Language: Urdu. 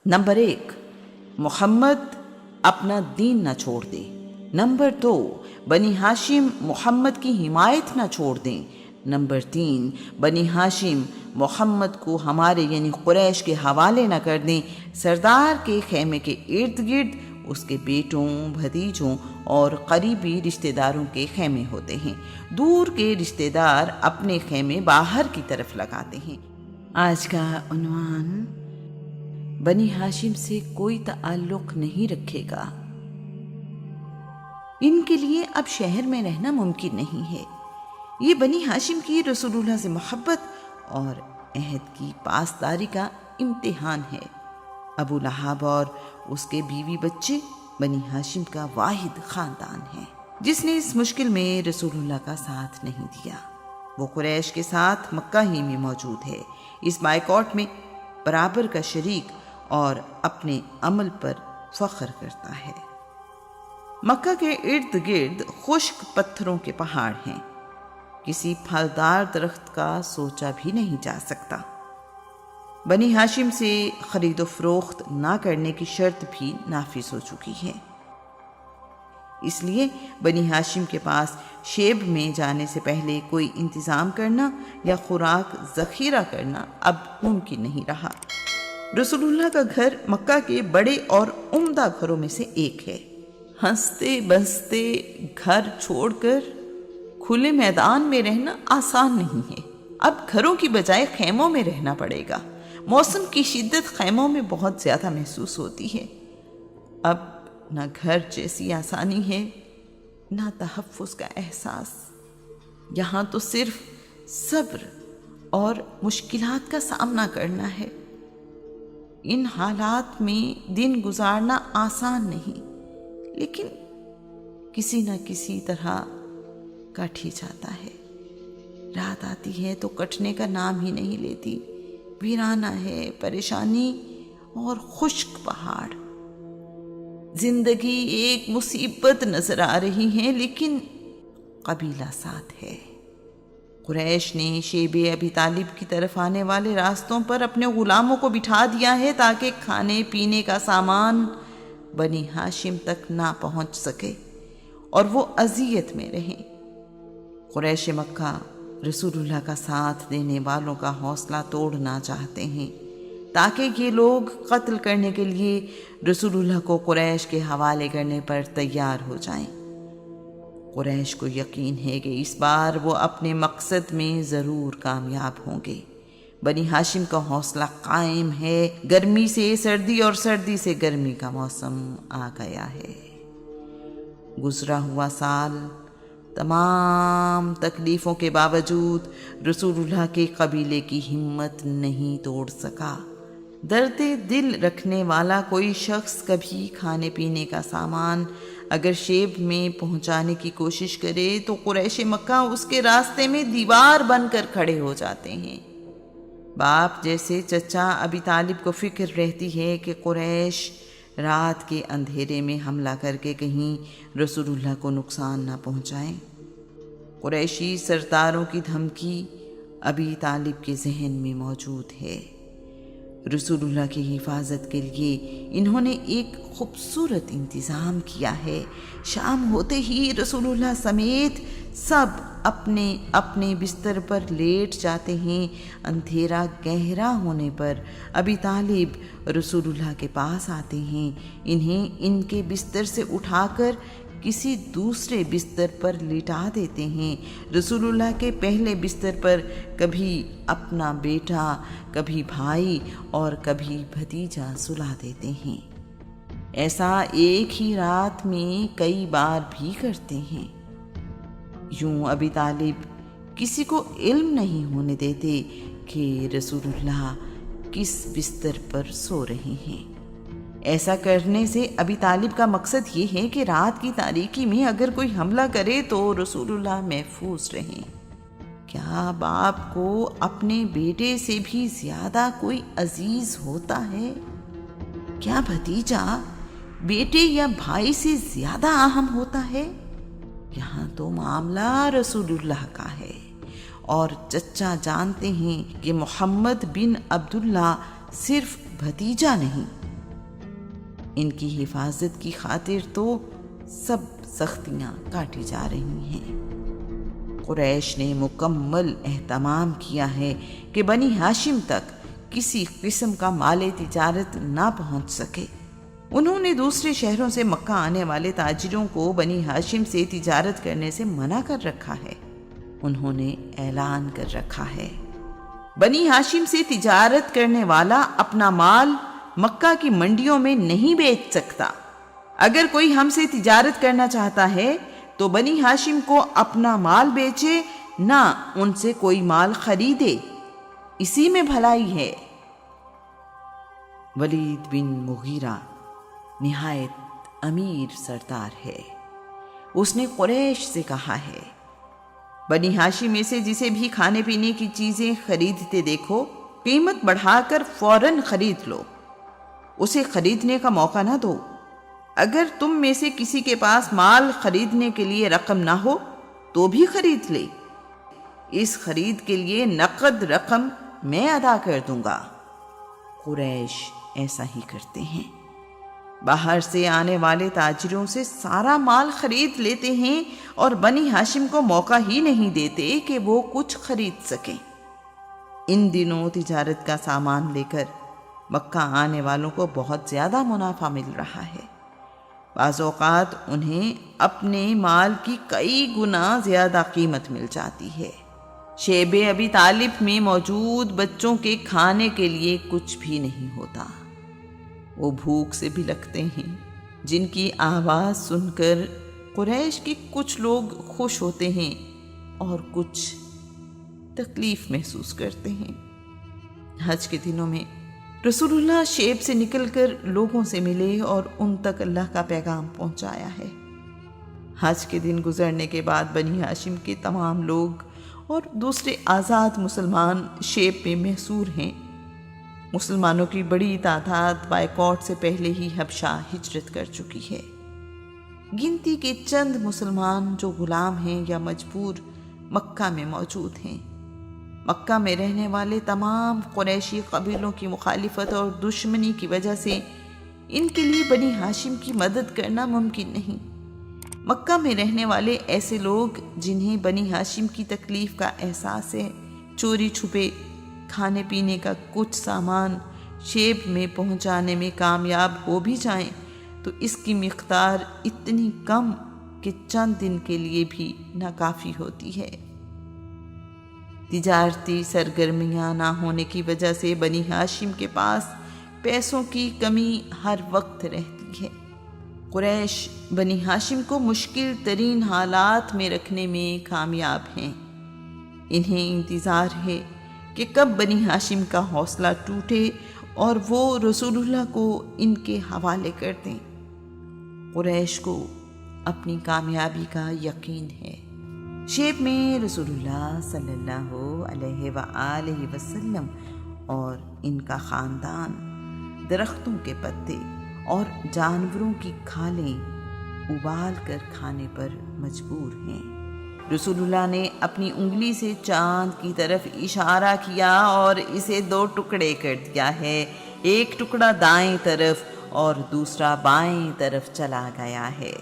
نمبر 1، محمد اپنا دین نہ چھوڑ دے۔ نمبر 2، بنی ہاشم محمد کی حمایت نہ چھوڑ دیں۔ نمبر 3، بنی ہاشم محمد کو ہمارے یعنی قریش کے حوالے نہ کر دیں۔ سردار کے خیمے کے ارد گرد اس کے بیٹوں، بھتیجوں اور قریبی رشتہ داروں کے خیمے ہوتے ہیں۔ دور کے رشتہ دار اپنے خیمے باہر کی طرف لگاتے ہیں۔ آج کا عنوان، بنی ہاشم سے کوئی تعلق نہیں رکھے گا۔ ان کے لیے اب شہر میں رہنا ممکن نہیں ہے۔ یہ بنی ہاشم کی رسول اللہ سے محبت اور عہد کی پاسداری کا امتحان ہے۔ ابو لہب اور اس کے بیوی بچے بنی ہاشم کا واحد خاندان ہے جس نے اس مشکل میں رسول اللہ کا ساتھ نہیں دیا۔ وہ قریش کے ساتھ مکہ ہی میں موجود ہے، اس بائیکاٹ میں برابر کا شریک اور اپنے عمل پر فخر کرتا ہے۔ مکہ کے ارد گرد خشک پتھروں کے پہاڑ ہیں، کسی پھلدار درخت کا سوچا بھی نہیں جا سکتا۔ بنی ہاشم سے خرید و فروخت نہ کرنے کی شرط بھی نافذ ہو چکی ہے، اس لیے بنی ہاشم کے پاس شیب میں جانے سے پہلے کوئی انتظام کرنا یا خوراک ذخیرہ کرنا اب ممکن نہیں رہا۔ رسول اللہ کا گھر مکہ کے بڑے اور عمدہ گھروں میں سے ایک ہے۔ ہنستے بستے گھر چھوڑ کر کھلے میدان میں رہنا آسان نہیں ہے۔ اب گھروں کی بجائے خیموں میں رہنا پڑے گا۔ موسم کی شدت خیموں میں بہت زیادہ محسوس ہوتی ہے۔ اب نہ گھر جیسی آسانی ہے، نہ تحفظ کا احساس۔ یہاں تو صرف صبر اور مشکلات کا سامنا کرنا ہے۔ ان حالات میں دن گزارنا آسان نہیں، لیکن کسی نہ کسی طرح کٹ ہی جاتا ہے۔ رات آتی ہے تو کٹنے کا نام ہی نہیں لیتی۔ ویرانہ ہے، پریشانی اور خشک پہاڑ۔ زندگی ایک مصیبت نظر آ رہی ہے، لیکن قبیلہ ساتھ ہے۔ قریش نے شیب ابی طالب کی طرف آنے والے راستوں پر اپنے غلاموں کو بٹھا دیا ہے تاکہ کھانے پینے کا سامان بنی ہاشم تک نہ پہنچ سکے اور وہ اذیت میں رہیں۔ قریش مکہ رسول اللہ کا ساتھ دینے والوں کا حوصلہ توڑنا چاہتے ہیں تاکہ یہ لوگ قتل کرنے کے لیے رسول اللہ کو قریش کے حوالے کرنے پر تیار ہو جائیں۔ قریش کو یقین ہے کہ اس بار وہ اپنے مقصد میں ضرور کامیاب ہوں گے۔ بنی ہاشم کا حوصلہ قائم ہے۔ گرمی سے سردی اور سردی سے گرمی کا موسم آ گیا ہے۔ گزرا ہوا سال تمام تکلیفوں کے باوجود رسول اللہ کے قبیلے کی ہمت نہیں توڑ سکا۔ درد دل رکھنے والا کوئی شخص کبھی کھانے پینے کا سامان اگر شیب میں پہنچانے کی کوشش کرے تو قریش مکہ اس کے راستے میں دیوار بن کر کھڑے ہو جاتے ہیں۔ باپ جیسے چچا ابی طالب کو فکر رہتی ہے کہ قریش رات کے اندھیرے میں حملہ کر کے کہیں رسول اللہ کو نقصان نہ پہنچائیں۔ قریشی سرداروں کی دھمکی ابی طالب کے ذہن میں موجود ہے۔ رسول اللہ کی حفاظت کے لیے انہوں نے ایک خوبصورت انتظام کیا ہے۔ شام ہوتے ہی رسول اللہ سمیت سب اپنے اپنے بستر پر لیٹ جاتے ہیں۔ اندھیرا گہرا ہونے پر ابی طالب رسول اللہ کے پاس آتے ہیں، انہیں ان کے بستر سے اٹھا کر کسی دوسرے بستر پر لٹا دیتے ہیں۔ رسول اللہ کے پہلے بستر پر کبھی اپنا بیٹا، کبھی بھائی اور کبھی بھتیجا سلا دیتے ہیں۔ ایسا ایک ہی رات میں کئی بار بھی کرتے ہیں۔ یوں ابی طالب کسی کو علم نہیں ہونے دیتے کہ رسول اللہ کس بستر پر سو رہے ہیں۔ ایسا کرنے سے ابی طالب کا مقصد یہ ہے کہ رات کی تاریکی میں اگر کوئی حملہ کرے تو رسول اللہ محفوظ رہیں۔ کیا باپ کو اپنے بیٹے سے بھی زیادہ کوئی عزیز ہوتا ہے؟ کیا بھتیجا بیٹے یا بھائی سے زیادہ اہم ہوتا ہے؟ یہاں تو معاملہ رسول اللہ کا ہے، اور چچا جانتے ہیں کہ محمد بن عبداللہ صرف بھتیجا نہیں ان کی حفاظت کی خاطر تو سب سختیاں کاٹی جا رہی ہیں۔ قریش نے مکمل اہتمام کیا ہے کہ بنی ہاشم تک کسی قسم کا مال تجارت نہ پہنچ سکے۔ انہوں نے دوسرے شہروں سے مکہ آنے والے تاجروں کو بنی ہاشم سے تجارت کرنے سے منع کر رکھا ہے۔ انہوں نے اعلان کر رکھا ہے، بنی ہاشم سے تجارت کرنے والا اپنا مال مکہ کی منڈیوں میں نہیں بیچ سکتا۔ اگر کوئی ہم سے تجارت کرنا چاہتا ہے تو بنی ہاشم کو اپنا مال بیچے، نہ ان سے کوئی مال خریدے، اسی میں بھلائی ہے۔ ولید بن مغیرہ نہایت امیر سردار ہے۔ اس نے قریش سے کہا ہے، بنی ہاشم میں سے جسے بھی کھانے پینے کی چیزیں خریدتے دیکھو، قیمت بڑھا کر فوراً خرید لو، اسے خریدنے کا موقع نہ دو۔ اگر تم میں سے کسی کے پاس مال خریدنے کے لیے رقم نہ ہو تو بھی خرید لے، اس خرید کے لیے نقد رقم میں ادا کر دوں گا۔ قریش ایسا ہی کرتے ہیں، باہر سے آنے والے تاجروں سے سارا مال خرید لیتے ہیں اور بنی ہاشم کو موقع ہی نہیں دیتے کہ وہ کچھ خرید سکیں۔ ان دنوں تجارت کا سامان لے کر مکہ آنے والوں کو بہت زیادہ منافع مل رہا ہے۔ بعض اوقات انہیں اپنے مال کی کئی گنا زیادہ قیمت مل جاتی ہے۔ شیب ابی طالب میں موجود بچوں کے کھانے کے لیے کچھ بھی نہیں ہوتا۔ وہ بھوک سے بھی لگتے ہیں، جن کی آواز سن کر قریش کے کچھ لوگ خوش ہوتے ہیں اور کچھ تکلیف محسوس کرتے ہیں۔ حج کے دنوں میں رسول اللہ شیب سے نکل کر لوگوں سے ملے اور ان تک اللہ کا پیغام پہنچایا ہے۔ حج کے دن گزرنے کے بعد بنی ہاشم کے تمام لوگ اور دوسرے آزاد مسلمان شیب میں محصور ہیں۔ مسلمانوں کی بڑی تعداد بائیکاٹ سے پہلے ہی حبشہ ہجرت کر چکی ہے۔ گنتی کے چند مسلمان جو غلام ہیں یا مجبور مکہ میں موجود ہیں۔ مکہ میں رہنے والے تمام قریشی قبیلوں کی مخالفت اور دشمنی کی وجہ سے ان کے لیے بنی ہاشم کی مدد کرنا ممکن نہیں۔ مکہ میں رہنے والے ایسے لوگ جنہیں بنی ہاشم کی تکلیف کا احساس ہے، چوری چھپے کھانے پینے کا کچھ سامان شیب میں پہنچانے میں کامیاب ہو بھی جائیں تو اس کی مقدار اتنی کم کہ چند دن کے لیے بھی ناکافی ہوتی ہے۔ تجارتی سرگرمیاں نہ ہونے کی وجہ سے بنی ہاشم کے پاس پیسوں کی کمی ہر وقت رہتی ہے۔ قریش بنی ہاشم کو مشکل ترین حالات میں رکھنے میں کامیاب ہیں۔ انہیں انتظار ہے کہ کب بنی ہاشم کا حوصلہ ٹوٹے اور وہ رسول اللہ کو ان کے حوالے کر دیں۔ قریش کو اپنی کامیابی کا یقین ہے۔ شیب میں رسول اللہ صلی اللہ علیہ وآلہ وسلم اور ان کا خاندان درختوں کے پتے اور جانوروں کی کھالیں ابال کر کھانے پر مجبور ہیں۔ رسول اللہ نے اپنی انگلی سے چاند کی طرف اشارہ کیا اور اسے 2 ٹکڑے کر دیا ہے، ایک ٹکڑا دائیں طرف اور دوسرا بائیں طرف چلا گیا ہے۔